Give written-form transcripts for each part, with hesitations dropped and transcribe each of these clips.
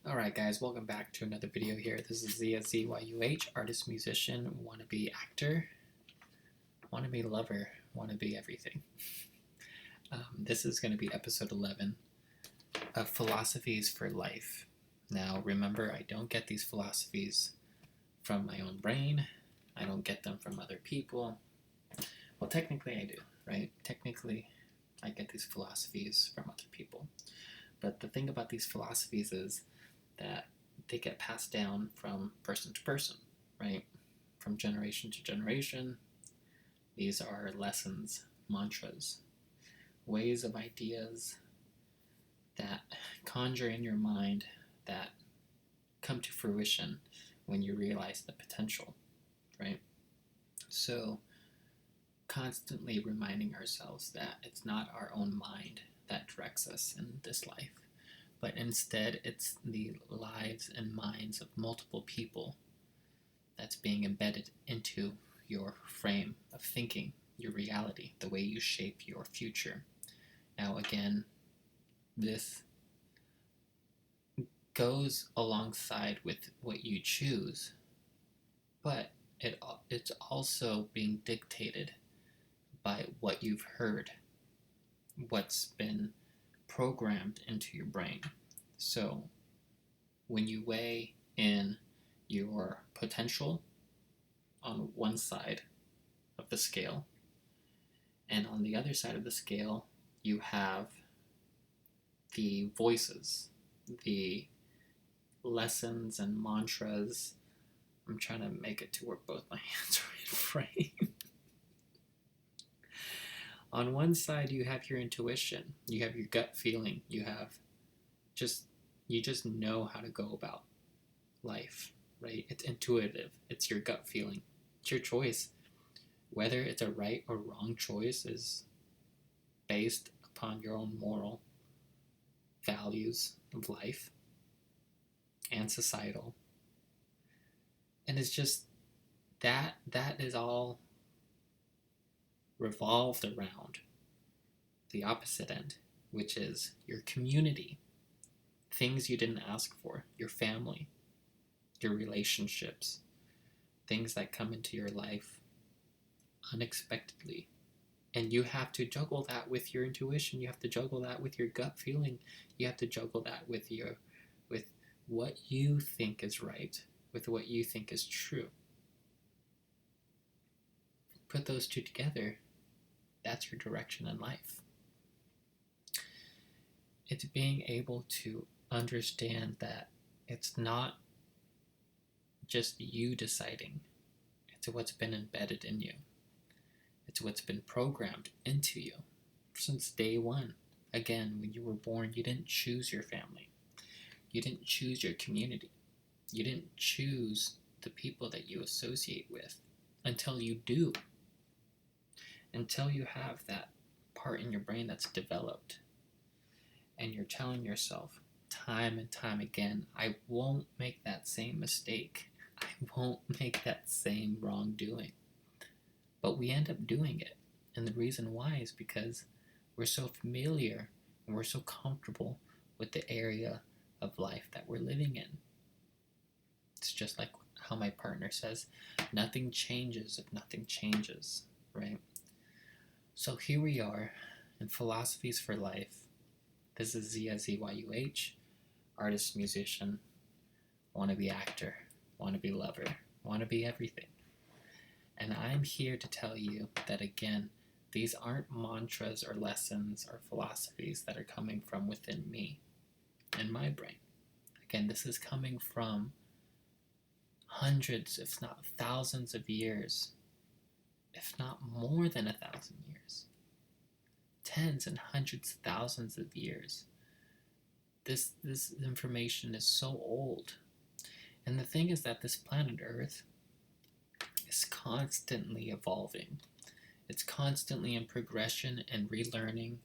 Alright guys, welcome back to another video here. This is Zia ZYUH, artist, musician, wannabe actor, wannabe lover, wannabe everything. This is going to be episode 11 of Philosophies for Life. Now remember, I don't get these philosophies from my own brain. I don't get them from other people. Well, technically I do, right? Technically I get these philosophies from other people. But the thing about these philosophies is that they get passed down from person to person, right? From generation to generation. These are lessons, mantras, ways of ideas that conjure in your mind that come to fruition when you realize the potential, right? So constantly reminding ourselves that it's not our own mind that directs us in this life, but instead it's the lives and minds of multiple people that's being embedded into your frame of thinking, your reality, the way you shape your future. Now again, this goes alongside with what you choose, but it's also being dictated by what you've heard, what's been programmed into your brain. So when you weigh in your potential on one side of the scale, and on the other side of the scale you have the voices, the lessons and mantras. I'm trying to make it to where both my hands are in frame. On one side you have your intuition, you have your gut feeling, you just know how to go about life, right? It's intuitive, it's your gut feeling, it's your choice. Whether it's a right or wrong choice is based upon your own moral values of life and societal. And it's just that is all revolved around the opposite end, which is your community, things you didn't ask for, your family, your relationships, things that come into your life unexpectedly. And you have to juggle that with your intuition, you have to juggle that with your gut feeling, you have to juggle that with what you think is right, with what you think is true. Put those two together, that's your direction in life. It's being able to understand that it's not just you deciding, it's what's been embedded in you. It's what's been programmed into you since day one. Again, when you were born, you didn't choose your family. You didn't choose your community. You didn't choose the people that you associate with until you do. Until you have that part in your brain that's developed. And you're telling yourself time and time again, I won't make that same mistake. I won't make that same wrongdoing. But we end up doing it. And the reason why is because we're so familiar and we're so comfortable with the area of life that we're living in. It's just like how my partner says, nothing changes if nothing changes, right? So here we are in Philosophies for Life. This is Zia ZYUH, artist, musician, wannabe actor, wannabe lover, wannabe everything. And I'm here to tell you that again, these aren't mantras or lessons or philosophies that are coming from within me and my brain. Again, this is coming from hundreds, if not thousands of years, if not more than 1,000 years. Tens and hundreds, thousands of years. This information is so old. And the thing is that this planet Earth is constantly evolving. It's constantly in progression and relearning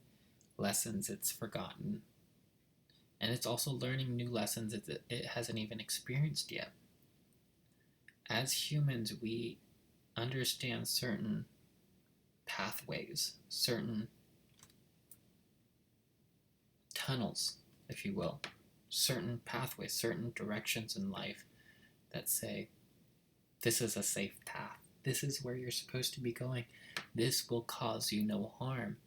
lessons it's forgotten. And it's also learning new lessons it hasn't even experienced yet. As humans, we understand certain pathways, certain tunnels, if you will, certain pathways, certain directions in life that say, this is a safe path. This is where you're supposed to be going. This will cause you no harm.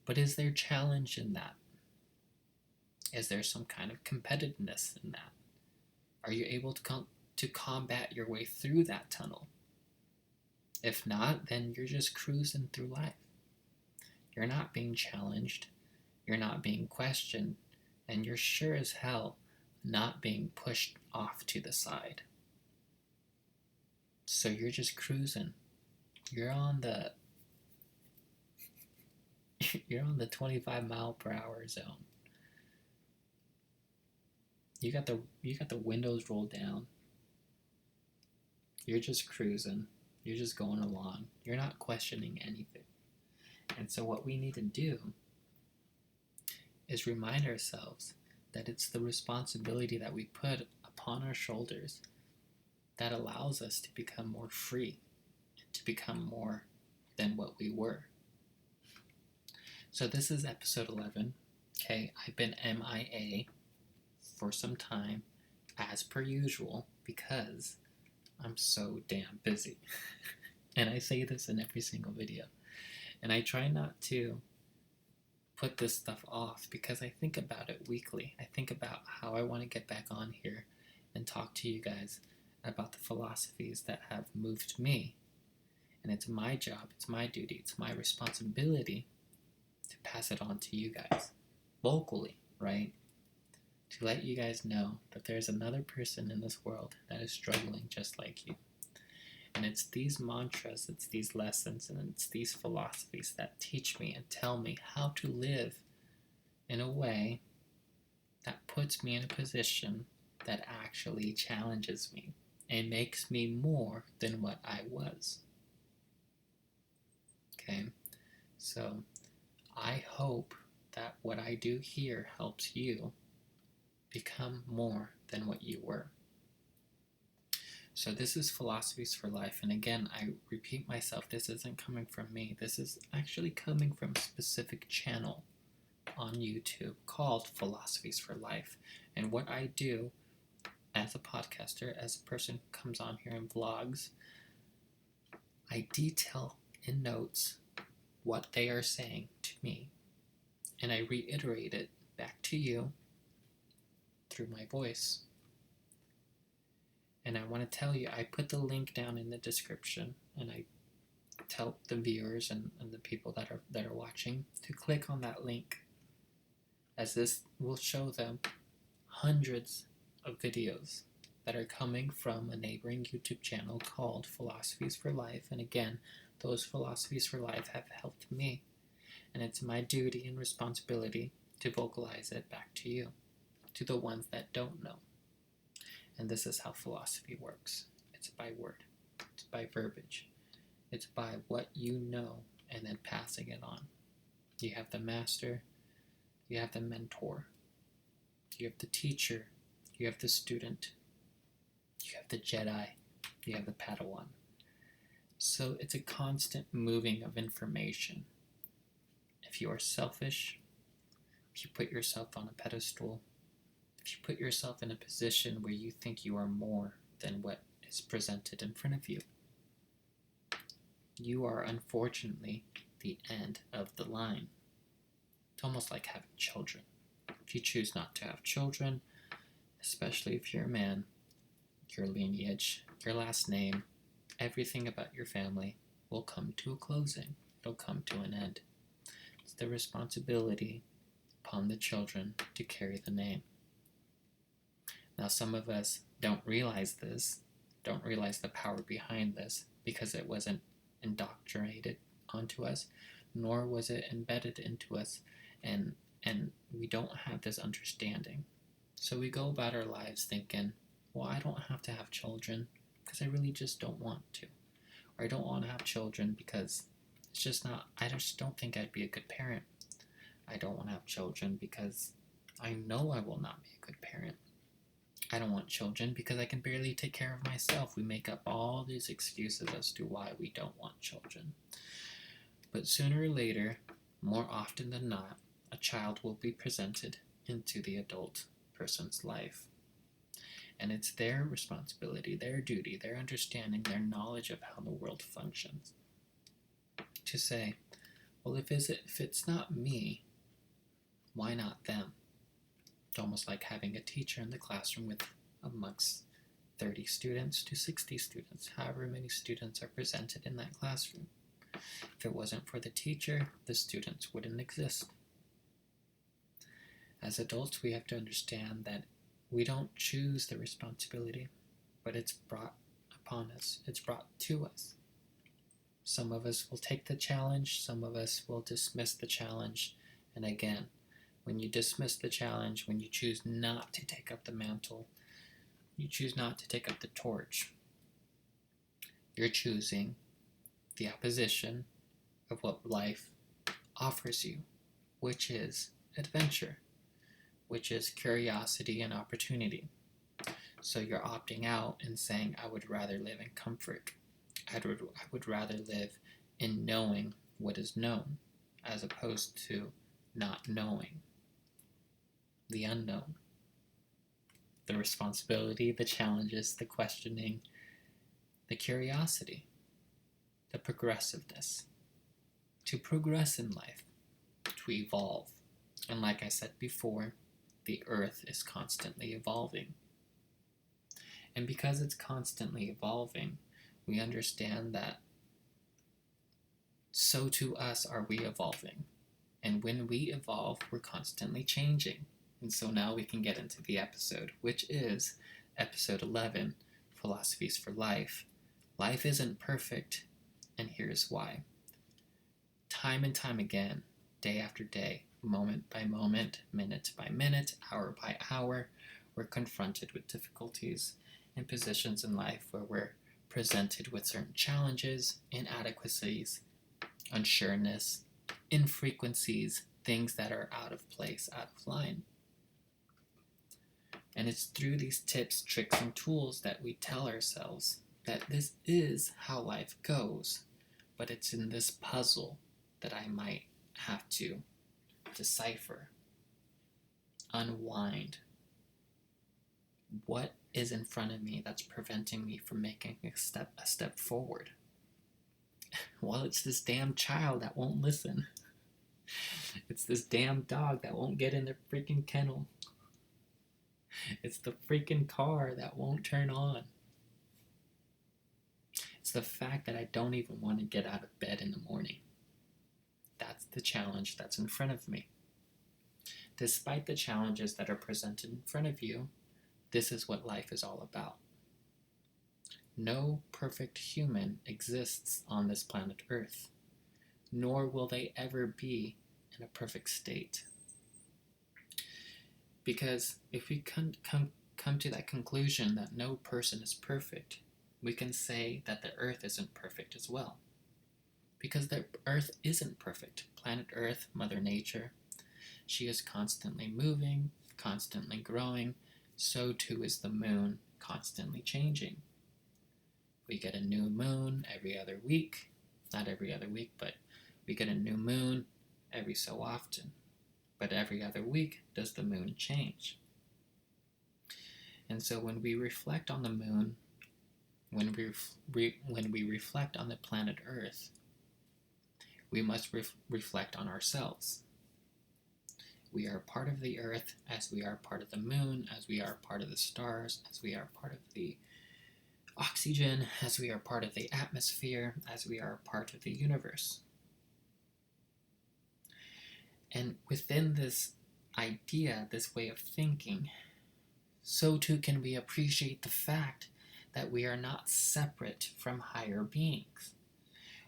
But is there challenge in that? Is there some kind of competitiveness in that? Are you able to combat your way through that tunnel? If not, then you're just cruising through life. You're not being challenged. You're not being questioned. And you're sure as hell not being pushed off to the side. So you're just cruising. You're on the 25 mile per hour zone. You got the windows rolled down. You're just cruising. You're just going along. You're not questioning anything. And so what we need to do is remind ourselves that it's the responsibility that we put upon our shoulders that allows us to become more free, to become more than what we were. So this is episode 11. Okay, I've been MIA for some time, as per usual, because I'm so damn busy. And I say this in every single video. And I try not to put this stuff off because I think about it weekly. I think about how I want to get back on here and talk to you guys about the philosophies that have moved me. And it's my job, it's my duty, it's my responsibility to pass it on to you guys vocally, right? To let you guys know that there's another person in this world that is struggling just like you. And it's these mantras, it's these lessons, and it's these philosophies that teach me and tell me how to live in a way that puts me in a position that actually challenges me and makes me more than what I was. Okay? So I hope that what I do here helps you become more than what you were. So this is Philosophies for Life. And again, I repeat myself, this isn't coming from me. This is actually coming from a specific channel on YouTube called Philosophies for Life. And what I do as a podcaster, as a person who comes on here and vlogs, I detail in notes what they are saying to me. And I reiterate it back to you through my voice. And I want to tell you, I put the link down in the description, and I tell the viewers and the people that are watching to click on that link, as this will show them hundreds of videos that are coming from a neighboring YouTube channel called Philosophies for Life. And again, those Philosophies for Life have helped me, and it's my duty and responsibility to vocalize it back to you, to the ones that don't know. And this is how philosophy works. It's by word. It's by verbiage. It's by what you know and then passing it on. You have the master. You have the mentor. You have the teacher. You have the student. You have the Jedi. You have the Padawan. So it's a constant moving of information. If you are selfish, if you put yourself on a pedestal, if you put yourself in a position where you think you are more than what is presented in front of you, you are unfortunately the end of the line. It's almost like having children. If you choose not to have children, especially if you're a man, your lineage, your last name, everything about your family will come to a closing. It'll come to an end. It's the responsibility upon the children to carry the name. Now, some of us don't realize this, don't realize the power behind this, because it wasn't indoctrinated onto us, nor was it embedded into us, and we don't have this understanding. So we go about our lives thinking, well, I don't have to have children because I really just don't want to. Or I don't want to have children because it's just not, I just don't think I'd be a good parent. I don't want to have children because I know I will not be a good parent. I don't want children because I can barely take care of myself. We make up all these excuses as to why we don't want children. But sooner or later, more often than not, a child will be presented into the adult person's life. And it's their responsibility, their duty, their understanding, their knowledge of how the world functions to say, well, if it's not me, why not them? It's almost like having a teacher in the classroom with amongst 30 students to 60 students, however many students are presented in that classroom. If it wasn't for the teacher, the students wouldn't exist. As adults, we have to understand that we don't choose the responsibility, but it's brought upon us. It's brought to us. Some of us will take the challenge, some of us will dismiss the challenge. And again, when you dismiss the challenge, when you choose not to take up the mantle, you choose not to take up the torch, you're choosing the opposition of what life offers you, which is adventure, which is curiosity and opportunity. So you're opting out and saying, I would rather live in comfort. I would rather live in knowing what is known, as opposed to not knowing the unknown. The responsibility, the challenges, the questioning, the curiosity, the progressiveness. To progress in life, to evolve. And like I said before, the earth is constantly evolving. And because it's constantly evolving, we understand that so to us are we evolving. And when we evolve, we're constantly changing. And so now we can get into the episode, which is episode 11, Philosophies for Life. Life isn't perfect, and here's why. Time and time again, day after day, moment by moment, minute by minute, hour by hour, we're confronted with difficulties and positions in life where we're presented with certain challenges, inadequacies, unsureness, infrequencies, things that are out of place, out of line. And it's through these tips, tricks, and tools that we tell ourselves that this is how life goes, but it's in this puzzle that I might have to decipher, unwind. What is in front of me that's preventing me from making a step forward? Well, it's this damn child that won't listen. It's this damn dog that won't get in their freaking kennel. It's the freaking car that won't turn on. It's the fact that I don't even want to get out of bed in the morning. That's the challenge that's in front of me. Despite the challenges that are presented in front of you, this is what life is all about. No perfect human exists on this planet Earth, nor will they ever be in a perfect state. Because if we come to that conclusion that no person is perfect, we can say that the Earth isn't perfect as well. Because the Earth isn't perfect. Planet Earth, Mother Nature, she is constantly moving, constantly growing. So too is the moon, constantly changing. We get a new moon every other week. Not every other week, but we get a new moon every so often. But every other week does the moon change. And so when we reflect on the moon, when we reflect on the planet Earth, we must reflect on ourselves. We are part of the earth as we are part of the moon, as we are part of the stars, as we are part of the oxygen, as we are part of the atmosphere, as we are part of the universe. And within this idea, this way of thinking, so too can we appreciate the fact that we are not separate from higher beings.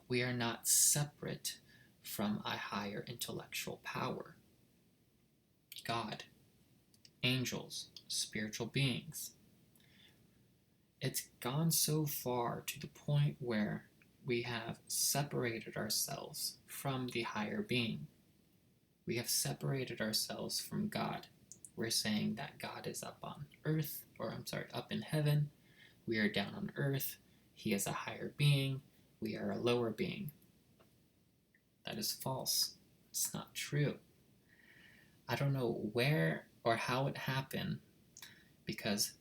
We are not separate from a higher intellectual power. God, angels, spiritual beings. It's gone so far to the point where we have separated ourselves from the higher being. We have separated ourselves from God. We're saying that God is up on earth, up in heaven. We are down on earth. He is a higher being. We are a lower being. That is false. It's not true. I don't know where or how it happened, because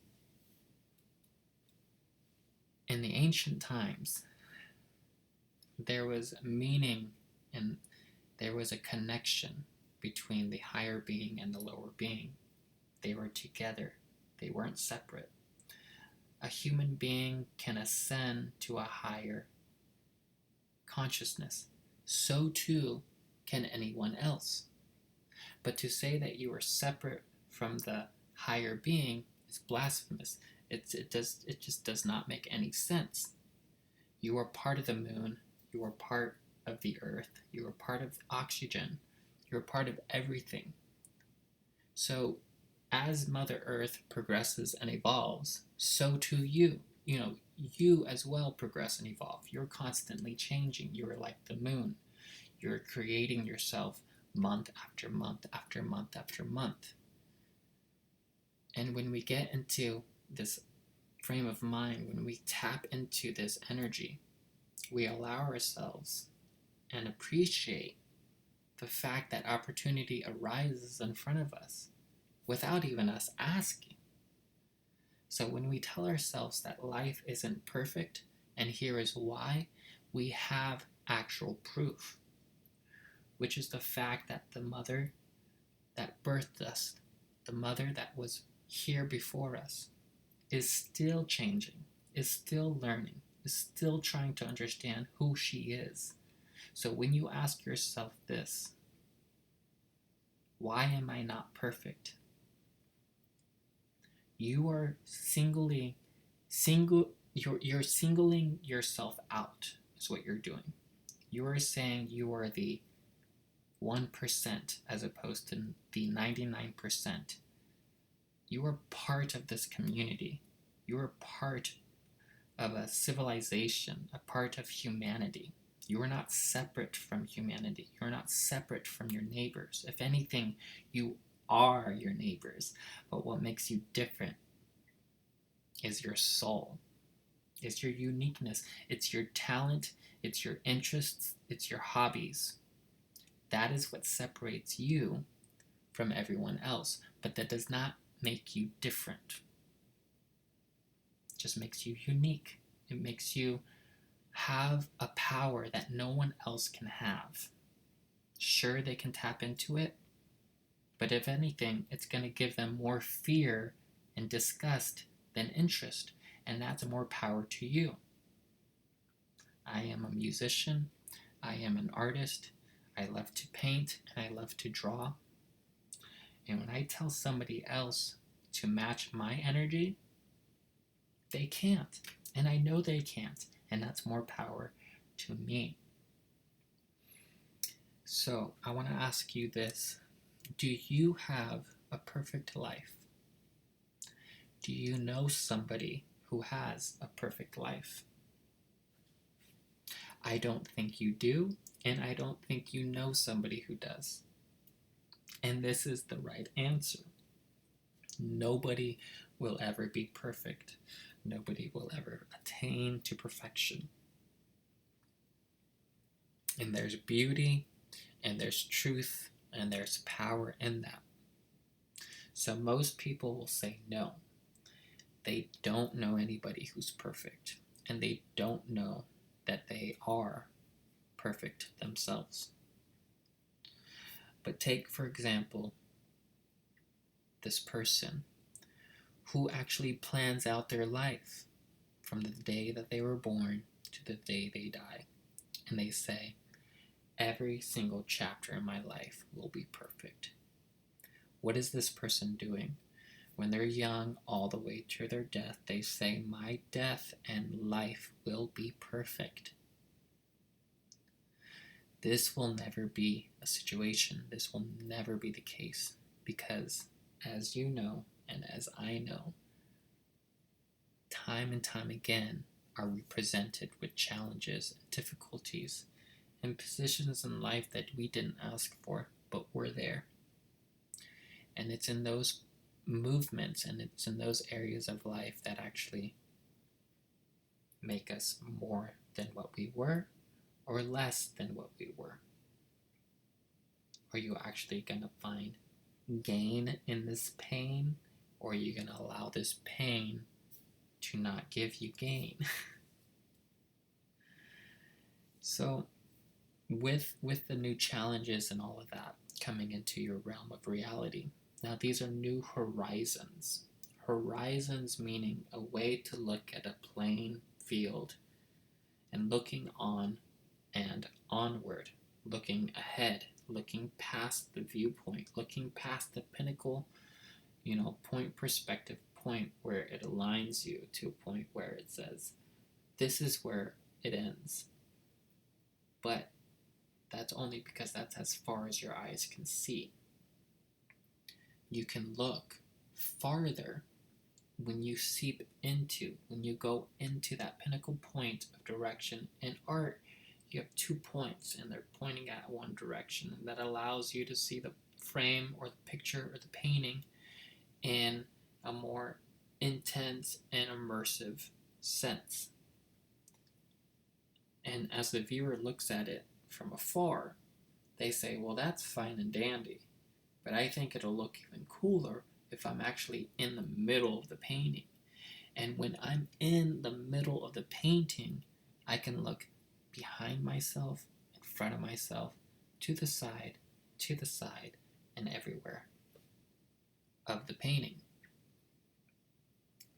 in the ancient times, there was meaning and there was a connection between the higher being and the lower being. They were together, they weren't separate. A human being can ascend to a higher consciousness. So too can anyone else. But to say that you are separate from the higher being is blasphemous. It just does not make any sense. You are part of the moon. You are part of the earth. You are part of oxygen. You're part of everything. So as Mother Earth progresses and evolves, so too you. You as well progress and evolve. You're constantly changing. You're like the moon. You're creating yourself month after month after month after month. And when we get into this frame of mind, when we tap into this energy, we allow ourselves and appreciate the fact that opportunity arises in front of us without even us asking. So when we tell ourselves that life isn't perfect, and here is why, we have actual proof, which is the fact that the mother that birthed us, the mother that was here before us, is still changing, is still learning, is still trying to understand who she is. So when you ask yourself this, why am I not perfect? You are you're singling yourself out is what you're doing. You are saying you are the 1% as opposed to the 99%. You are part of this community. You are part of a civilization, a part of humanity. You are not separate from humanity. You are not separate from your neighbors. If anything, you are your neighbors. But what makes you different is your soul. It's your uniqueness. It's your talent. It's your interests. It's your hobbies. That is what separates you from everyone else. But that does not make you different. It just makes you unique. It makes you have a power that no one else can have. Sure, they can tap into it, but if anything, it's going to give them more fear and disgust than interest, and that's more power to you. I am a musician. I am an artist. I love to paint, and I love to draw. And when I tell somebody else to match my energy, they can't. And I know they can't. And that's more power to me. So I want to ask you this. Do you have a perfect life? Do you know somebody who has a perfect life? I don't think you do, and I don't think you know somebody who does. And this is the right answer. Nobody will ever be perfect. Nobody will ever attain to perfection. And there's beauty, and there's truth, and there's power in that. So most people will say no. They don't know anybody who's perfect, and they don't know that they are perfect themselves. But take, for example, this person who actually plans out their life from the day that they were born to the day they die. And they say, every single chapter in my life will be perfect. What is this person doing? When they're young, all the way to their death, they say, my death and life will be perfect. This will never be a situation. This will never be the case. Because, as you know, and as I know, time and time again are we presented with challenges and difficulties and positions in life that we didn't ask for, but were there. And it's in those movements and it's in those areas of life that actually make us more than what we were or less than what we were. Are you actually going to find gain in this pain, or are you going to allow this pain to not give you gain? So with the new challenges and all of that coming into your realm of reality, now these are new horizons. Horizons meaning a way to look at a plain field and looking on and onward, looking ahead, looking past the viewpoint, looking past the pinnacle, point perspective point where it aligns you to a point where it says, this is where it ends. But that's only because that's as far as your eyes can see. You can look farther when you when you go into that pinnacle point of direction. In art, you have 2 points and they're pointing at one direction, and that allows you to see the frame or the picture or the painting in a more intense and immersive sense. And as the viewer looks at it from afar, they say, well, that's fine and dandy, but I think it'll look even cooler if I'm actually in the middle of the painting. And when I'm in the middle of the painting, I can look behind myself, in front of myself, to the side, and everywhere of the painting.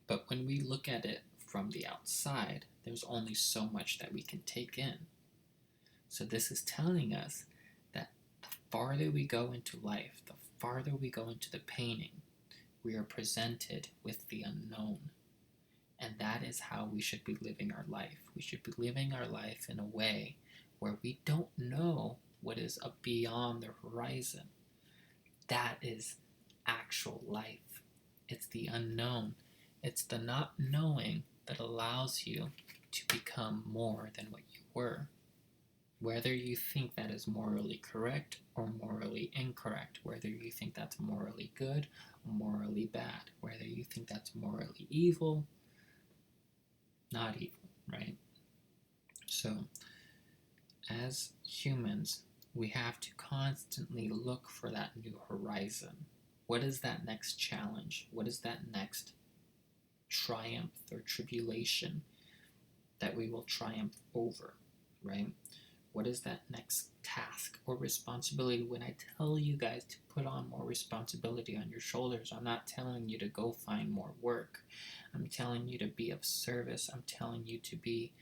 But when we look at it from the outside, there's only so much that we can take in. So this is telling us that the farther we go into life, the farther we go into the painting, we are presented with the unknown. And that is how we should be living our life. We should be living our life in a way where we don't know what is up beyond the horizon. That is actual life. It's the unknown. It's the not knowing that allows you to become more than what you were. Whether you think that is morally correct or morally incorrect, whether you think that's morally good or morally bad, whether you think that's morally evil, not evil, right? So, as humans, we have to constantly look for that new horizon. What is that next challenge? What is that next triumph or tribulation that we will triumph over, right? What is that next task or responsibility? When I tell you guys to put on more responsibility on your shoulders, I'm not telling you to go find more work. I'm telling you to be of service. I'm telling you to be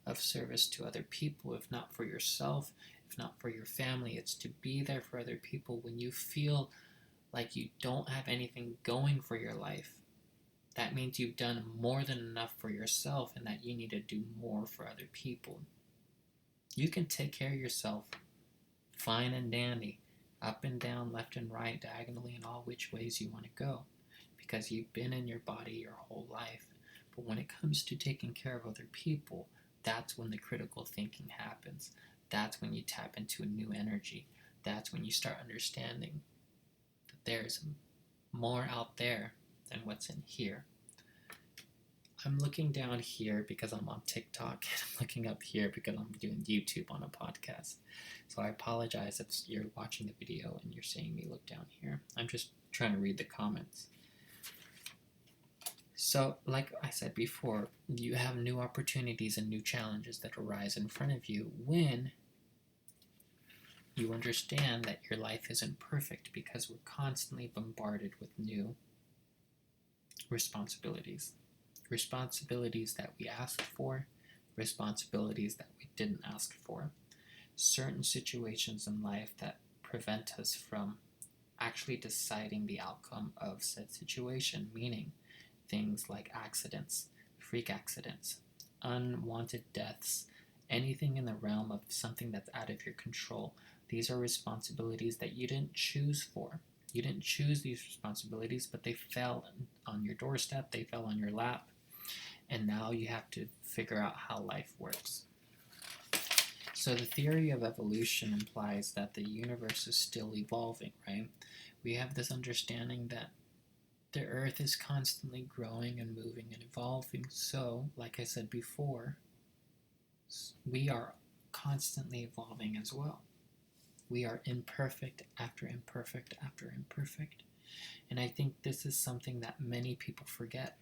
of service to other people, if not for yourself, if not for your family. It's to be there for other people when you feel like you don't have anything going for your life. That means you've done more than enough for yourself and that you need to do more for other people. You can take care of yourself fine and dandy, up and down, left and right, diagonally, in all which ways you want to go, because you've been in your body your whole life. But when it comes to taking care of other people, that's when the critical thinking happens. That's when you tap into a new energy. That's when you start understanding that there's more out there than what's in here. I'm looking down here because I'm on TikTok, and I'm looking up here because I'm doing YouTube on a podcast. So I apologize if you're watching the video and you're seeing me look down here. I'm just trying to read the comments. So, like I said before, you have new opportunities and new challenges that arise in front of you when you understand that your life isn't perfect, because we're constantly bombarded with new responsibilities. Responsibilities that we asked for, responsibilities that we didn't ask for. Certain situations in life that prevent us from actually deciding the outcome of said situation, meaning things like accidents, freak accidents, unwanted deaths, anything in the realm of something that's out of your control. These are responsibilities that you didn't choose for. You didn't choose these responsibilities, but they fell on your doorstep, they fell on your lap, and now you have to figure out how life works. So the theory of evolution implies that the universe is still evolving, right? We have this understanding that the earth is constantly growing and moving and evolving. So, like I said before, we are constantly evolving as well. We are imperfect after imperfect after imperfect. And I think this is something that many people forget.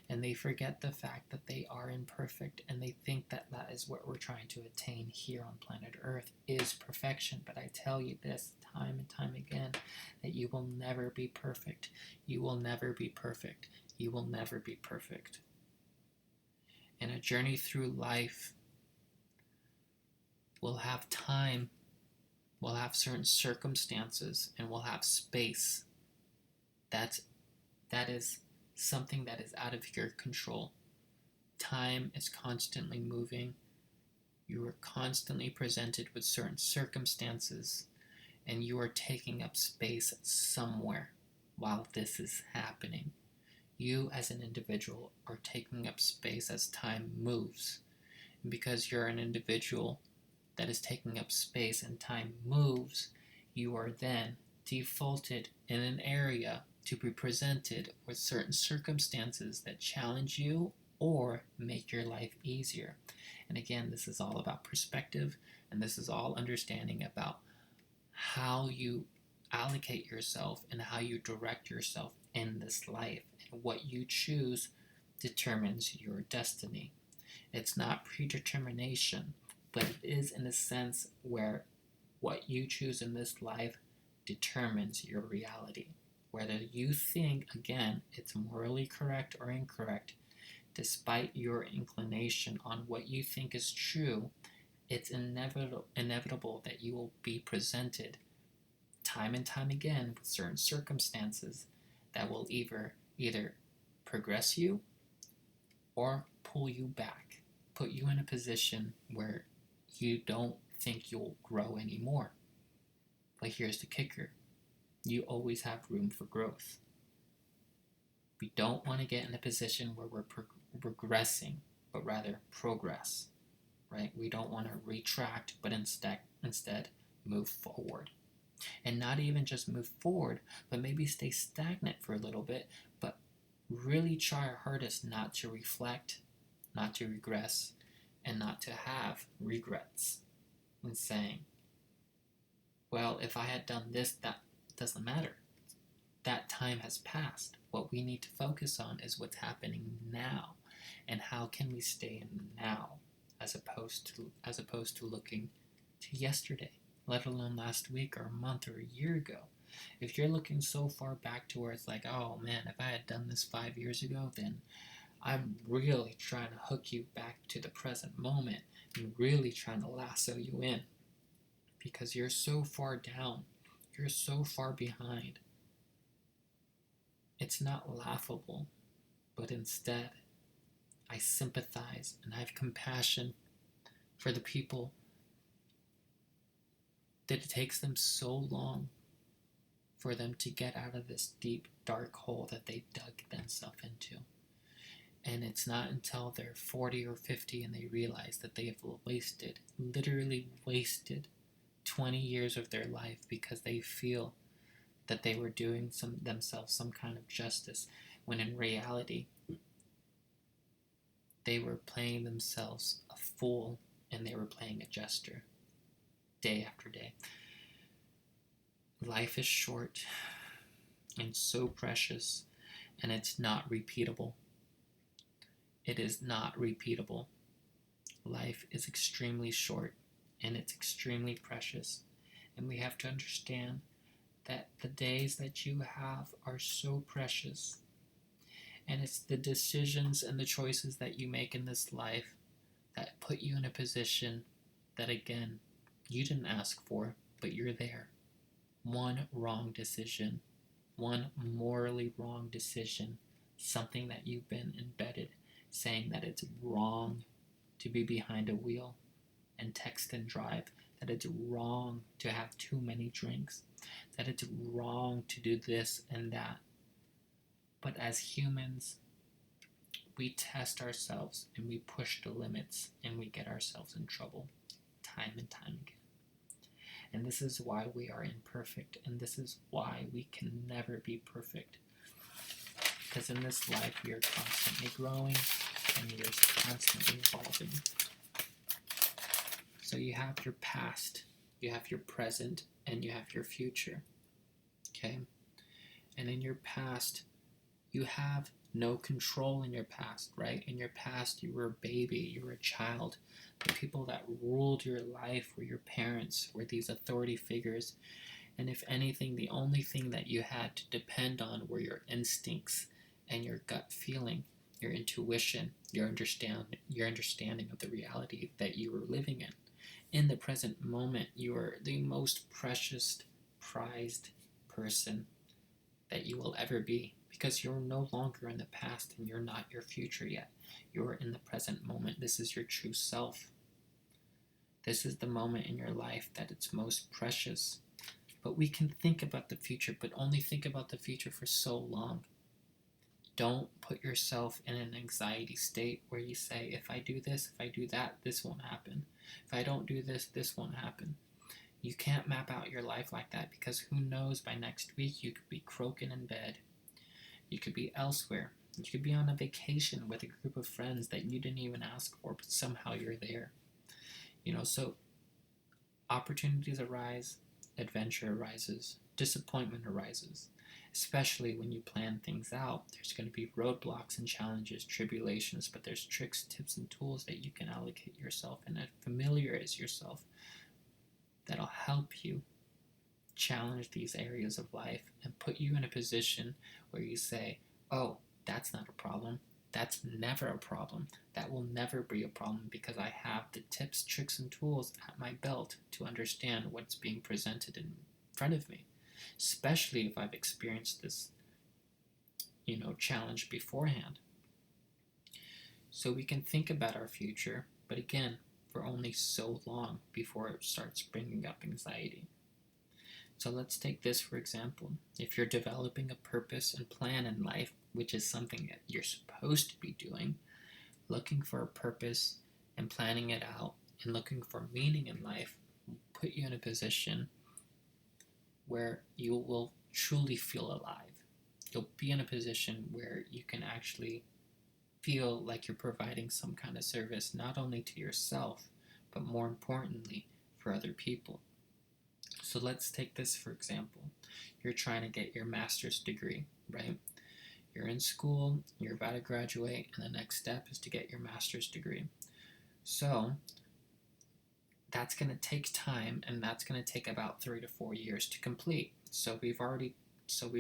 And they forget the fact that they are imperfect, and they think that that is what we're trying to attain here on planet Earth is perfection. But I tell you this time and time again, that you will never be perfect. You will never be perfect. You will never be perfect. In a journey through life, we'll have time, we'll have certain circumstances, and we'll have space. That is something that is out of your control. Time is constantly moving. You are constantly presented with certain circumstances, and you are taking up space somewhere while this is happening. You as an individual are taking up space as time moves. And because you're an individual that is taking up space and time moves, you are then defaulted in an area to be presented with certain circumstances that challenge you or make your life easier. And again, this is all about perspective, and this is all understanding about how you allocate yourself and how you direct yourself in this life. And what you choose determines your destiny. It's not predetermination, but it is in a sense where what you choose in this life determines your reality. Whether you think, again, it's morally correct or incorrect, despite your inclination on what you think is true, it's inevitable that you will be presented time and time again with certain circumstances that will either progress you or pull you back, put you in a position where you don't think you'll grow anymore. But here's the kicker. You always have room for growth. We don't want to get in a position where we're regressing, but rather progress, right? We don't want to retract, but instead move forward. And not even just move forward, but maybe stay stagnant for a little bit, but really try our hardest not to reflect, not to regress, and not to have regrets. And saying, well, if I had done this, that doesn't matter. That time has passed. What we need to focus on is what's happening now, and how can we stay in now, as opposed to looking to yesterday, let alone last week or a month or a year ago. If you're looking so far back to where it's like, oh man, if I had done this 5 years ago, then I'm really trying to hook you back to the present moment and really trying to lasso you in, because you're so far down, you're so far behind. It's not laughable, but instead, I sympathize and I have compassion for the people that it takes them so long for them to get out of this deep, dark hole that they dug themselves into. And it's not until they're 40 or 50 and they realize that they have literally wasted 20 years of their life because they feel that they were doing themselves some kind of justice, when in reality, they were playing themselves a fool and they were playing a jester day after day. Life is short and so precious, and it's not repeatable. It is not repeatable. Life is extremely short and it's extremely precious, and we have to understand that the days that you have are so precious, and it's the decisions and the choices that you make in this life that put you in a position that, again, you didn't ask for, but you're there. One wrong decision, one morally wrong decision, something that you've been embedded, saying that it's wrong to be behind a wheel and text and drive, that it's wrong to have too many drinks, that it's wrong to do this and that. But as humans, we test ourselves and we push the limits and we get ourselves in trouble time and time again. And this is why we are imperfect, and this is why we can never be perfect. Because in this life, we are constantly growing and we are constantly evolving. So you have your past, You have your present and you have your future. Okay? And in your past, you have no control in your past, right? In your past, you were a baby, you were a child. The people that ruled your life were your parents, were these authority figures. And if anything, the only thing that you had to depend on were your instincts and your gut feeling, your intuition, your understanding of the reality that you were living in. In the present moment, you are the most precious, prized person that you will ever be, because you're no longer in the past and you're not your future yet. You're in the present moment. This is your true self. This is the moment in your life that it's most precious. But we can think about the future, but only think about the future for so long. Don't put yourself in an anxiety state where you say, if I do this, if I do that, this won't happen. If I don't do this, this won't happen. You can't map out your life like that, because who knows, by next week you could be croaking in bed. You could be elsewhere. You could be on a vacation with a group of friends that you didn't even ask for, but somehow you're there. So opportunities arise, adventure arises, disappointment arises. Especially when you plan things out, there's going to be roadblocks and challenges, tribulations, but there's tricks, tips, and tools that you can allocate yourself and familiarize yourself that'll help you challenge these areas of life and put you in a position where you say, oh, that's not a problem. That's never a problem. That will never be a problem, because I have the tips, tricks, and tools at my belt to understand what's being presented in front of me, especially if I've experienced this, challenge beforehand. So we can think about our future, but again, for only so long before it starts bringing up anxiety. So let's take this for example. If you're developing a purpose and plan in life, which is something that you're supposed to be doing, looking for a purpose and planning it out and looking for meaning in life will put you in a position where you will truly feel alive. You'll be in a position where you can actually feel like you're providing some kind of service, not only to yourself, but more importantly, for other people. So let's take this for example. You're trying to get your master's degree, right? You're in school, you're about to graduate, and the next step is to get your master's degree. So that's going to take time, and that's going to take about 3 to 4 years to complete. So we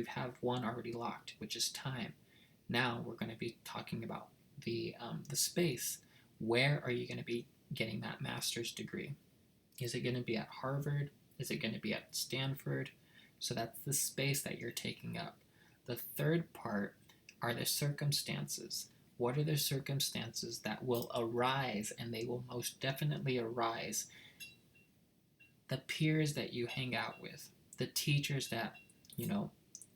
have one already locked, which is time. Now we're going to be talking about the space. Where are you going to be getting that master's degree? Is it going to be at Harvard? Is it going to be at Stanford? So that's the space that you're taking up. The third part are the circumstances. What are the circumstances that will arise, and they will most definitely arise? The peers that you hang out with, the teachers that,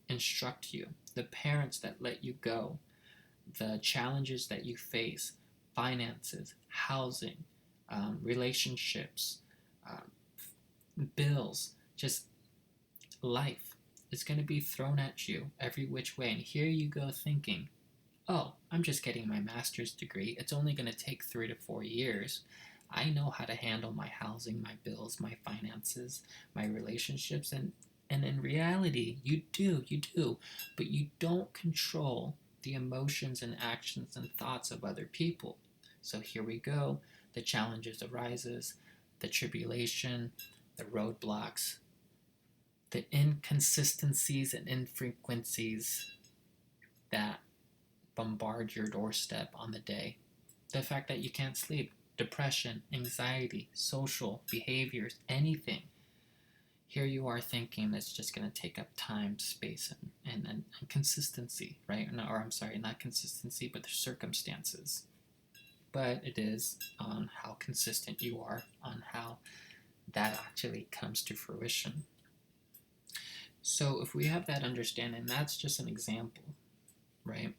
instruct you, the parents that let you go, the challenges that you face, finances, housing, relationships, bills, just life. It's going to be thrown at you every which way. And here you go thinking, oh, I'm just getting my master's degree. It's only going to take 3 to 4 years. I know how to handle my housing, my bills, my finances, my relationships. And in reality, you do. But you don't control the emotions and actions and thoughts of other people. So here we go. The challenges arises, the tribulation, the roadblocks, the inconsistencies and infrequencies that bombard your doorstep on the day. The fact that you can't sleep, depression, anxiety, social behaviors, anything. Here you are thinking it's just going to take up time, space, and consistency, right? Not consistency, but the circumstances. But it is on how consistent you are, on how that actually comes to fruition. So if we have that understanding, that's just an example, right?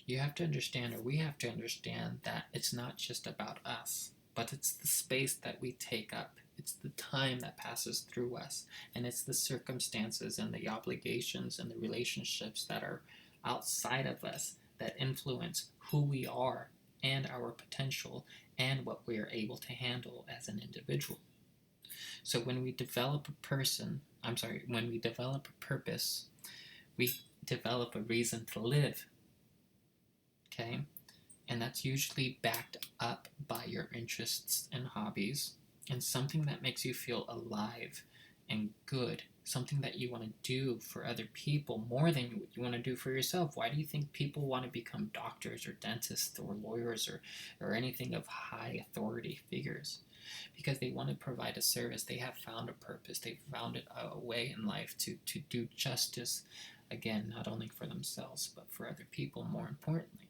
You have to understand, or we have to understand, that it's not just about us, but it's the space that we take up. It's the time that passes through us, and it's the circumstances and the obligations and the relationships that are outside of us that influence who we are and our potential and what we are able to handle as an individual. So when we develop when we develop a purpose, we develop a reason to live, okay? And that's usually backed up by your interests and hobbies and something that makes you feel alive and good, something that you want to do for other people more than you want to do for yourself. Why do you think people want to become doctors or dentists or lawyers or anything of high authority figures? Because they want to provide a service. They have found a purpose. They've found a way in life to do justice, again, not only for themselves, but for other people, more importantly.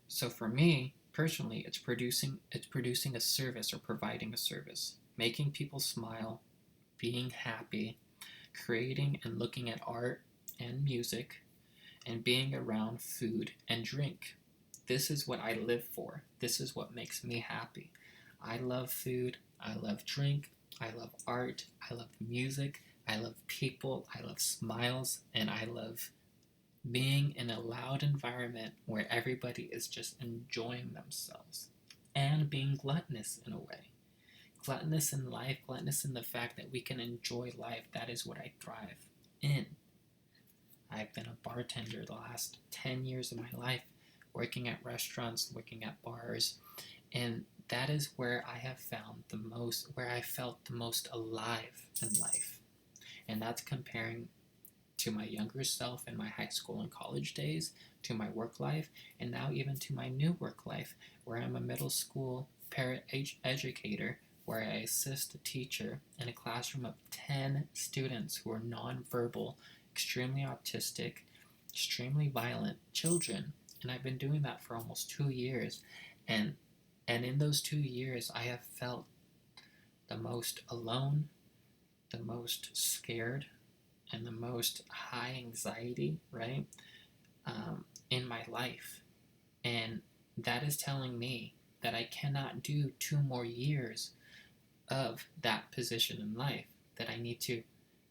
So for me, personally, it's producing a service or providing a service, making people smile, being happy, creating and looking at art and music, and being around food and drink. This is what I live for. This is what makes me happy. I love food, I love drink, I love art, I love music, I love people, I love smiles, and I love being in a loud environment where everybody is just enjoying themselves and being gluttonous in a way. Gluttonous in life, gluttonous in the fact that we can enjoy life. That is what I thrive in. I've been a bartender the last 10 years of my life, working at restaurants, working at bars, and that is where I have found where I felt the most alive in life. And that's comparing to my younger self in my high school and college days, to my work life, and now even to my new work life, where I'm a middle school educator, where I assist a teacher in a classroom of 10 students who are nonverbal, extremely autistic, extremely violent children. And I've been doing that for almost 2 years. And in those 2 years, I have felt the most alone, the most scared, and the most high anxiety, right, in my life. And that is telling me that I cannot do 2 more years of that position in life, that I need to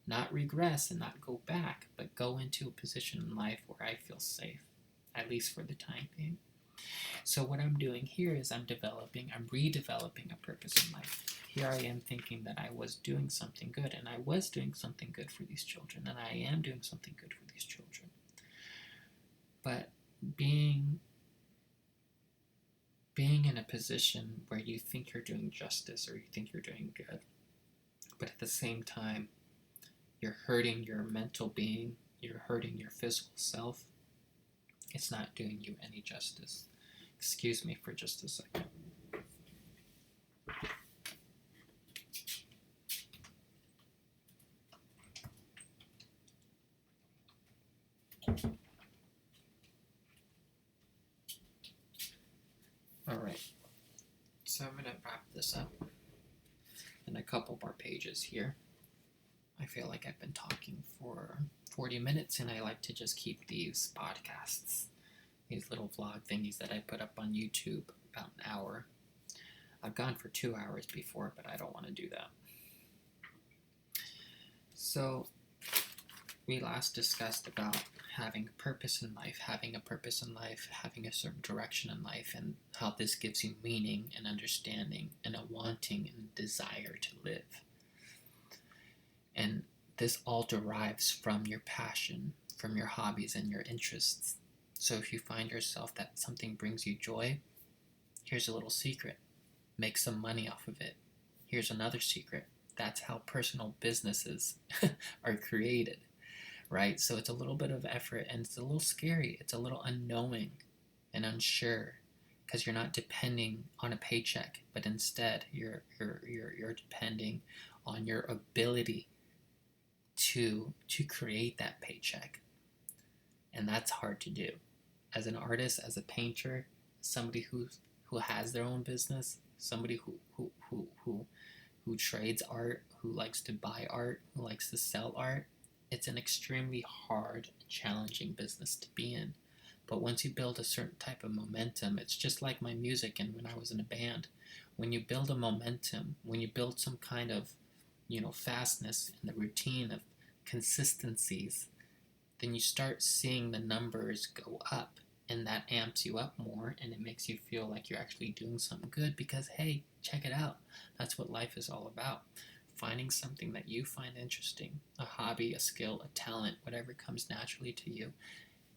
not regress and not go back, but go into a position in life where I feel safe, at least for the time being. So what I'm doing here is I'm redeveloping a purpose in life. Here I am thinking that I was doing something good, and I was doing something good for these children, and I am doing something good for these children. But being in a position where you think you're doing justice or you think you're doing good, but at the same time, you're hurting your mental being, you're hurting your physical self, it's not doing you any justice. Excuse me for just a second. Alright, so I'm going to wrap this up in a couple more pages here. I feel like I've been talking for 40 minutes, and I like to just keep these podcasts, these little vlog thingies that I put up on YouTube, about an hour. I've gone for 2 hours before, but I don't want to do that. So, we last discussed about having a purpose in life, having a certain direction in life, and how this gives you meaning and understanding and a wanting and desire to live. And this all derives from your passion, from your hobbies and your interests. So if you find yourself that something brings you joy, here's a little secret. Make some money off of it. Here's another secret. That's how personal businesses are created, right? So it's a little bit of effort, and it's a little scary. It's a little unknowing and unsure, because you're not depending on a paycheck, but instead you're depending on your ability to create that paycheck. And that's hard to do. As an artist, as a painter, somebody who has their own business, somebody who trades art, who likes to buy art, who likes to sell art, it's an extremely hard, challenging business to be in. But once you build a certain type of momentum, it's just like my music and when I was in a band. When you build a momentum, when you build some kind of, fastness in the routine of consistencies, then you start seeing the numbers go up. And that amps you up more, and it makes you feel like you're actually doing something good because, hey, check it out. That's what life is all about. Finding something that you find interesting, a hobby, a skill, a talent, whatever comes naturally to you,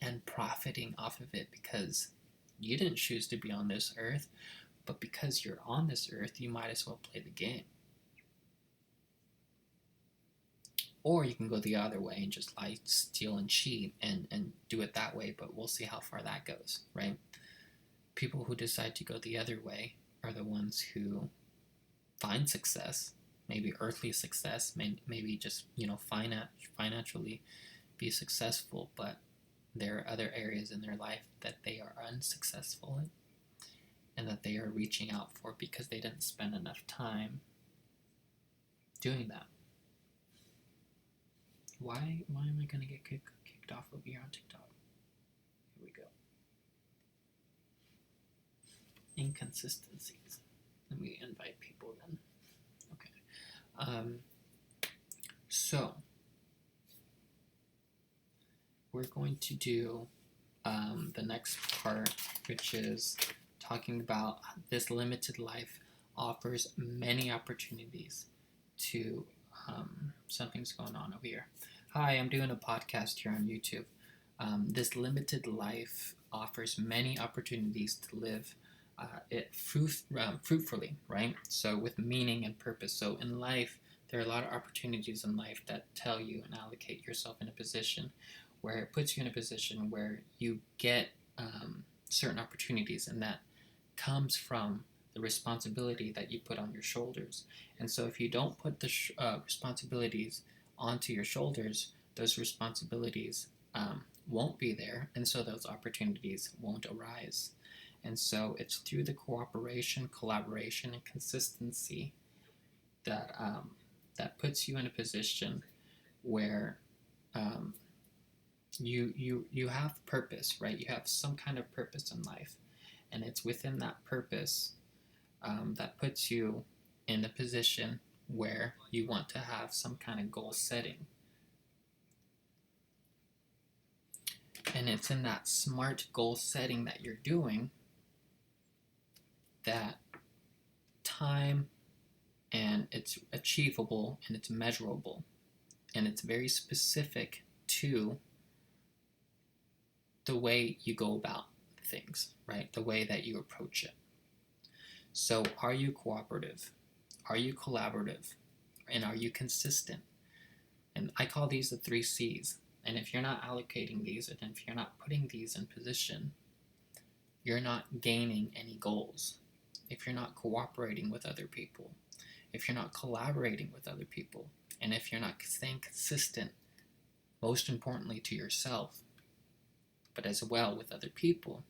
and profiting off of it because you didn't choose to be on this earth, but because you're on this earth, you might as well play the game. Or you can go the other way and just lie, steal, and cheat and do it that way, but we'll see how far that goes, right? People who decide to go the other way are the ones who find success, maybe earthly success, maybe just, financially be successful, but there are other areas in their life that they are unsuccessful in and that they are reaching out for because they didn't spend enough time doing that. Why am I going to get kicked off over here on TikTok? Here we go. Inconsistencies. Let me invite people then. Okay. So we're going to do the next part, which is talking about this limited life offers many opportunities to something's going on over here. Hi, I'm doing a podcast here on YouTube. This limited life offers many opportunities to live it fruitfully, right? So with meaning and purpose. So in life, there are a lot of opportunities in life that tell you and allocate yourself in a position where it puts you in a position where you get certain opportunities, and that comes from the responsibility that you put on your shoulders. And so if you don't put the responsibilities onto your shoulders, those responsibilities won't be there, and so those opportunities won't arise. And so it's through the cooperation, collaboration, and consistency that that puts you in a position where you have purpose, right? You have some kind of purpose in life, and it's within that purpose that puts you in a position where you want to have some kind of goal setting. And it's in that smart goal setting that you're doing that time, and it's achievable, and it's measurable, and it's very specific to the way you go about things, right? The way that you approach it. So are you cooperative? Are you collaborative? And are you consistent? And I call these the 3 C's. And if you're not allocating these, and if you're not putting these in position, you're not gaining any goals. If you're not cooperating with other people, if you're not collaborating with other people, and if you're not staying consistent, most importantly to yourself, but as well with other people,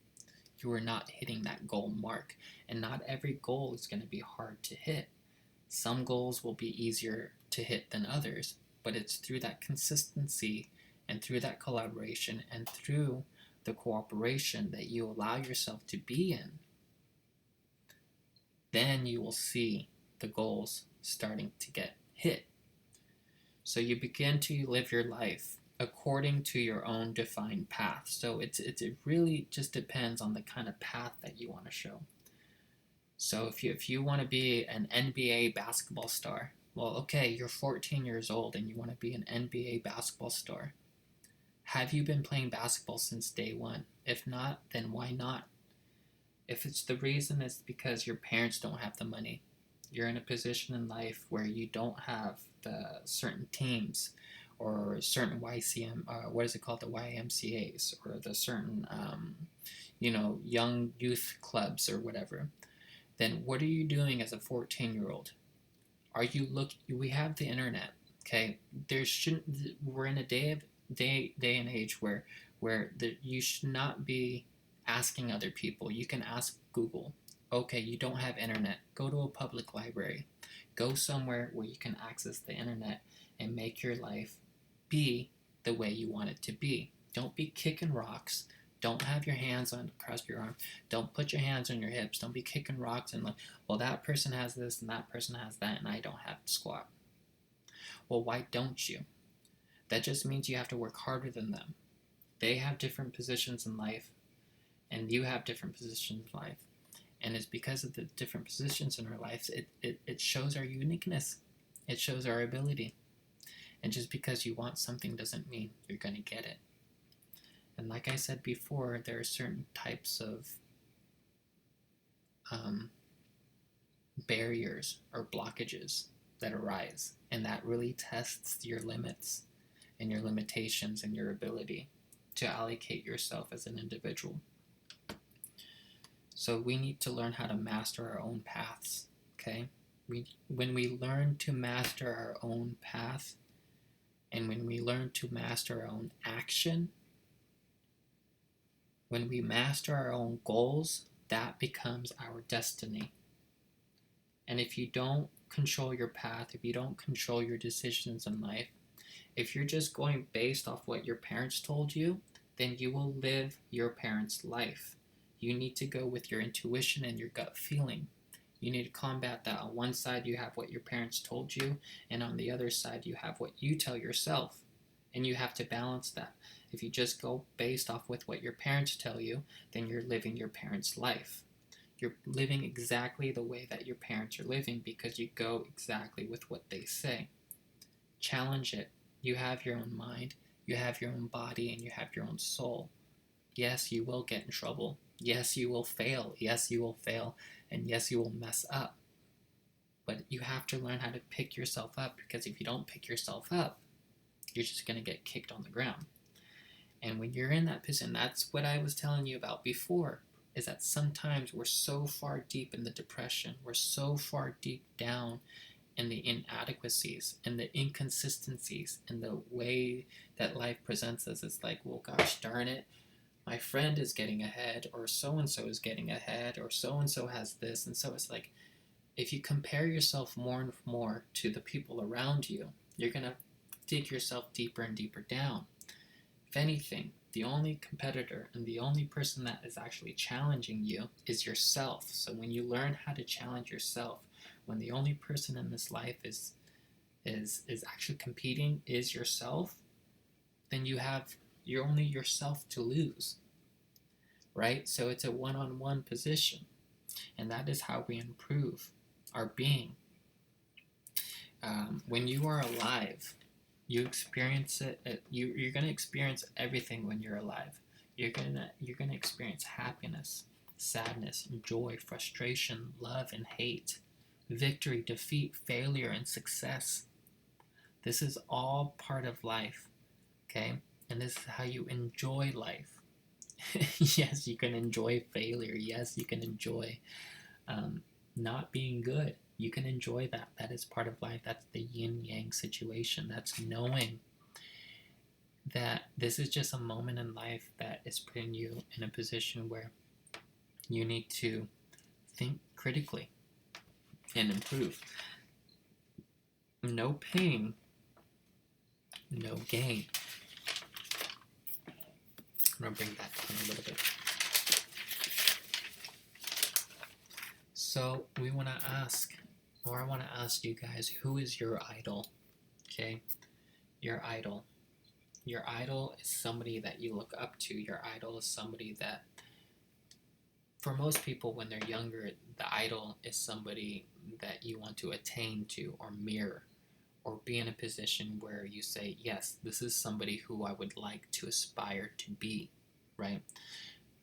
you are not hitting that goal mark. And not every goal is going to be hard to hit. Some goals will be easier to hit than others, but it's through that consistency and through that collaboration and through the cooperation that you allow yourself to be in. Then you will see the goals starting to get hit. So you begin to live your life according to your own defined path. So it really just depends on the kind of path that you want to show. So if you want to be an NBA basketball star, well, okay, you're 14 years old and you want to be an NBA basketball star. Have you been playing basketball since day one? If not, then why not? If it's the reason it's because your parents don't have the money, you're in a position in life where you don't have the certain teams or certain what is it called, the YMCAs, or the certain, young youth clubs or whatever, then what are you doing as a 14-year-old? We have the internet, okay? We're in a day and age where you should not be asking other people. You can ask Google. Okay, you don't have internet. Go to a public library. Go somewhere where you can access the internet and make your life be the way you want it to be. Don't be kicking rocks. Don't have your hands across your arm. Don't put your hands on your hips. Don't be kicking rocks and like, well, that person has this and that person has that and I don't have to squat. Well, why don't you? That just means you have to work harder than them. They have different positions in life, and you have different positions in life. And it's because of the different positions in our lives, it shows our uniqueness. It shows our ability. And just because you want something doesn't mean you're going to get it. And like I said before, there are certain types of barriers or blockages that arise, and that really tests your limits and your limitations and your ability to allocate yourself as an individual. So we need to learn how to master our own paths, okay? When we learn to master our own path, and when we learn to master our own action, when we master our own goals, that becomes our destiny. And if you don't control your path, if you don't control your decisions in life, if you're just going based off what your parents told you, then you will live your parents' life. You need to go with your intuition and your gut feeling. You need to combat that. On one side, you have what your parents told you, and on the other side, you have what you tell yourself. And you have to balance that. If you just go based off with what your parents tell you, then you're living your parents' life. You're living exactly the way that your parents are living because you go exactly with what they say. Challenge it. You have your own mind, you have your own body, and you have your own soul. Yes, you will get in trouble. Yes, you will fail. Yes, you will fail. And yes, you will mess up. But you have to learn how to pick yourself up, because if you don't pick yourself up, you're just going to get kicked on the ground. And when you're in that position, that's what I was telling you about before, is that sometimes we're so far deep in the depression, we're so far deep down in the inadequacies and the inconsistencies and the way that life presents us. It's like, well, gosh darn it, my friend is getting ahead, or so-and-so is getting ahead, or so-and-so has this. And so it's like, if you compare yourself more and more to the people around you, you're going to dig yourself deeper and deeper down. If anything, the only competitor and the only person that is actually challenging you is yourself. So when you learn how to challenge yourself, when the only person in this life is actually competing is yourself, then you're only yourself to lose, right? So it's a one-on-one position, and that is how we improve our being. When you are alive, you experience it. You're gonna experience everything when you're alive. You're gonna experience happiness, sadness, joy, frustration, love and hate, victory, defeat, failure, and success. This is all part of life, okay? And this is how you enjoy life. Yes, you can enjoy failure. Yes, you can enjoy not being good. You can enjoy that. That is part of life. That's the yin-yang situation. That's knowing that this is just a moment in life that is putting you in a position where you need to think critically and improve. No pain, no gain. I'm going to bring that down a little bit. So we want to ask, or I want to ask you guys, who is your idol? Okay? Your idol. Your idol is somebody that you look up to. Your idol is somebody that, for most people when they're younger, the idol is somebody that you want to attain to or mirror, or be in a position where you say, yes, this is somebody who I would like to aspire to be, right?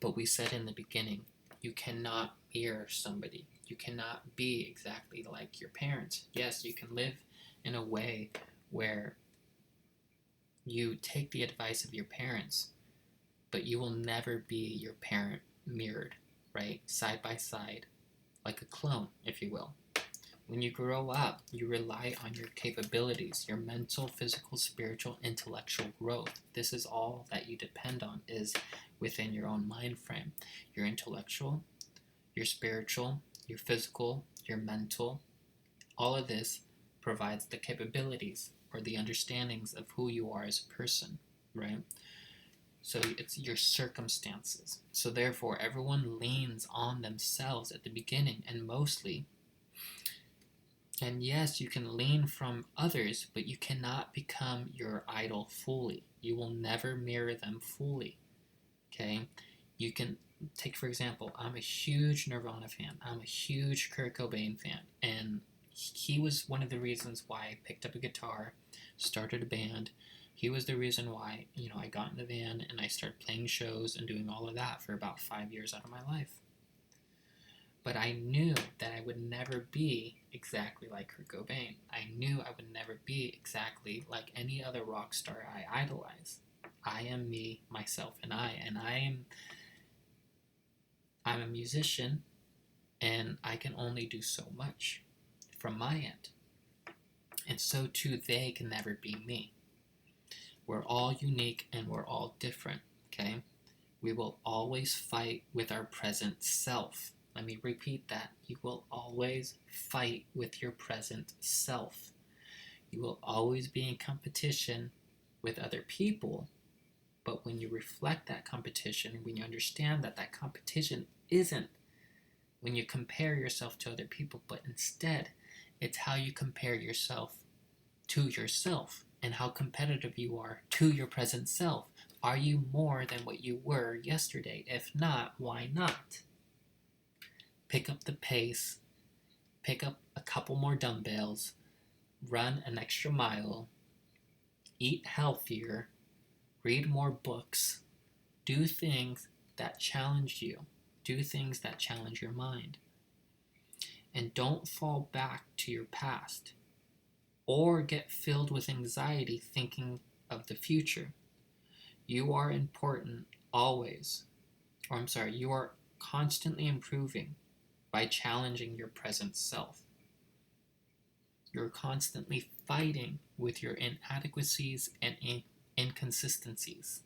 But we said in the beginning, you cannot mirror somebody. You cannot be exactly like your parents. Yes, you can live in a way where you take the advice of your parents, but you will never be your parent mirrored, right? Side by side, like a clone, if you will. When you grow up, you rely on your capabilities, your mental, physical, spiritual, intellectual growth. This is all that you depend on, is within your own mind frame. Your intellectual, your spiritual, your physical, your mental, all of this provides the capabilities or the understandings of who you are as a person, right? So it's your circumstances. So therefore, everyone leans on themselves at the beginning, and mostly. And yes, you can lean from others, but you cannot become your idol fully. You will never mirror them fully. Okay? You can take for example, I'm a huge Nirvana fan. I'm a huge Kurt Cobain fan, and he was one of the reasons why I picked up a guitar, started a band. He was the reason why, I got in the van and I started playing shows and doing all of that for about 5 years out of my life. But I knew that I would never be exactly like Kurt Cobain. I knew I would never be exactly like any other rock star I idolize. I am me, myself, and I'm a musician, and I can only do so much from my end. And so too, they can never be me. We're all unique and we're all different, okay? We will always fight with our present self. Let me repeat that. You will always fight with your present self. You will always be in competition with other people, but when you reflect that competition, when you understand that that competition isn't when you compare yourself to other people, but instead it's how you compare yourself to yourself and how competitive you are to your present self. Are you more than what you were yesterday? If not, why not? Pick up the pace, pick up a couple more dumbbells, run an extra mile, eat healthier, read more books, do things that challenge you, do things that challenge your mind. And don't fall back to your past or get filled with anxiety thinking of the future. You are important always. You are constantly improving by challenging your present self. You're constantly fighting with your inadequacies and inconsistencies.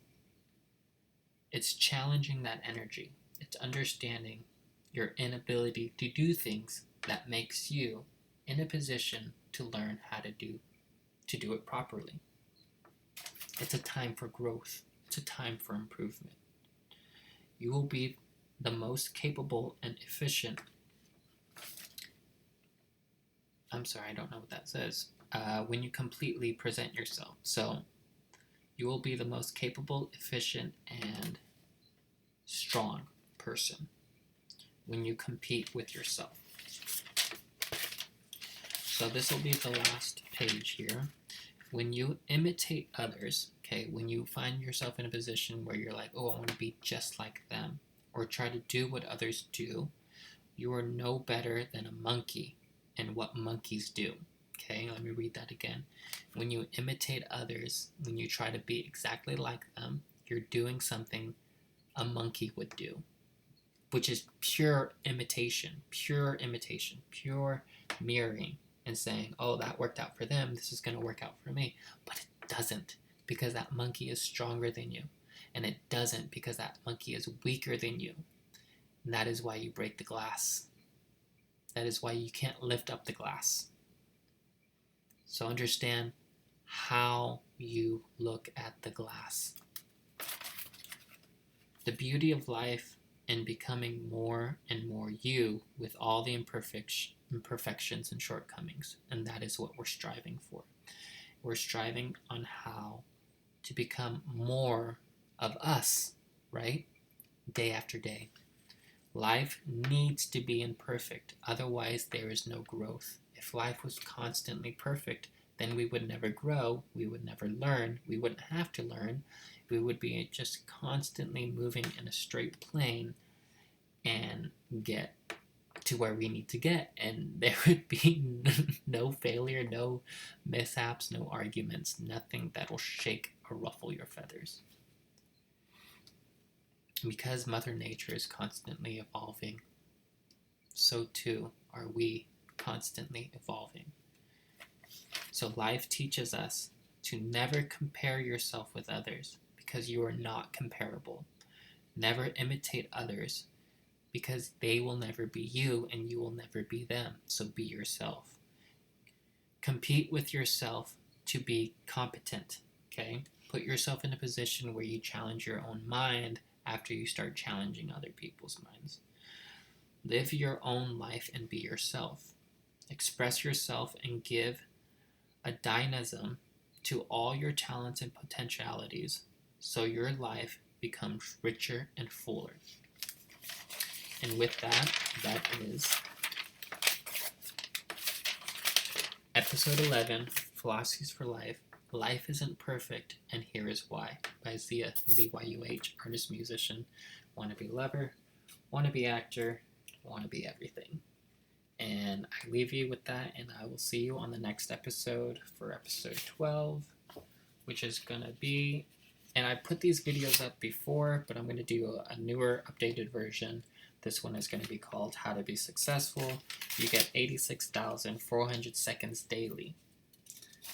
It's challenging that energy. It's understanding your inability to do things that makes you in a position to learn how to do it properly. It's a time for growth. It's a time for improvement. You will be the most capable and efficient. I don't know what that says. When you completely present yourself. So, you will be the most capable, efficient, and strong person when you compete with yourself. So this will be the last page here. When you imitate others, okay, when you find yourself in a position where you're like, oh, I want to be just like them, or try to do what others do, you are no better than a monkey in what monkeys do. Okay, let me read that again. When you imitate others, when you try to be exactly like them, you're doing something a monkey would do, which is pure imitation, pure mirroring, and saying, oh, that worked out for them, this is going to work out for me. But it doesn't, because that monkey is stronger than you. And it doesn't, because that monkey is weaker than you. And that is why you break the glass. That is why you can't lift up the glass. So understand how you look at the glass. The beauty of life and becoming more and more you with all the imperfections and shortcomings. And that is what we're striving for. We're striving on how to become more of us, right? Day after day. Life needs to be imperfect, otherwise there is no growth. If life was constantly perfect, then we would never grow, we would never learn, we wouldn't have to learn, we would be just constantly moving in a straight plane and get to where we need to get, and there would be no failure, no mishaps, no arguments, nothing that'll shake or ruffle your feathers. Because Mother Nature is constantly evolving, so too are we constantly evolving. So life teaches us to never compare yourself with others, because you are not comparable. Never imitate others, because they will never be you and you will never be them. So be yourself. Compete with yourself to be competent, okay? Put yourself in a position where you challenge your own mind after you start challenging other people's minds. Live your own life and be yourself. Express yourself and give a dynamism to all your talents and potentialities so your life becomes richer and fuller. And with that, that is episode 11, Philosophies for Life. Life Isn't Perfect, and Here Is Why, by Zia, Z-Y-U-H, artist, musician, wannabe lover, wannabe actor, wannabe everything. And I leave you with that, and I will see you on the next episode for episode 12, which is going to be, and I put these videos up before, but I'm going to do a newer, updated version. This one is going to be called How to Be Successful. You get 86,400 seconds daily.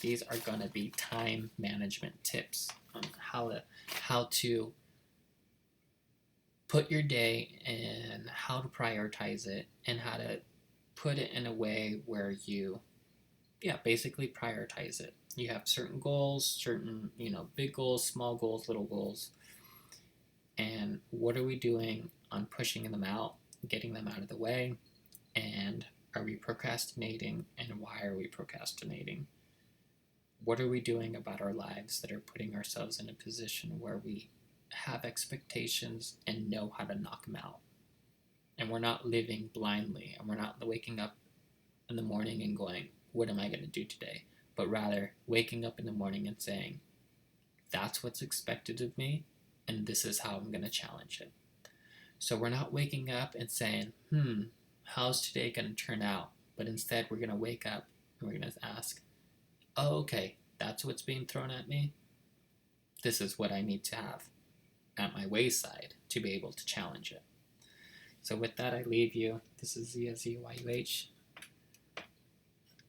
These are going to be time management tips on how to put your day and how to prioritize it and how to put it in a way where you basically prioritize it. You have certain goals, certain, big goals, small goals, little goals. And what are we doing on pushing them out, getting them out of the way? And are we procrastinating? And why are we procrastinating? What are we doing about our lives that are putting ourselves in a position where we have expectations and know how to knock them out? And we're not living blindly, and we're not waking up in the morning and going, what am I going to do today? But rather waking up in the morning and saying, that's what's expected of me, and this is how I'm going to challenge it. So we're not waking up and saying, how's today going to turn out? But instead we're going to wake up and we're going to ask, oh, okay, that's what's being thrown at me. This is what I need to have at my wayside to be able to challenge it. So with that, I leave you. This is Zia, Z-Y-U-H,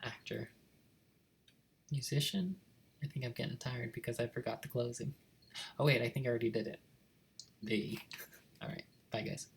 actor, musician. I think I'm getting tired because I forgot the closing. Oh wait, I think I already did it. All right, bye guys.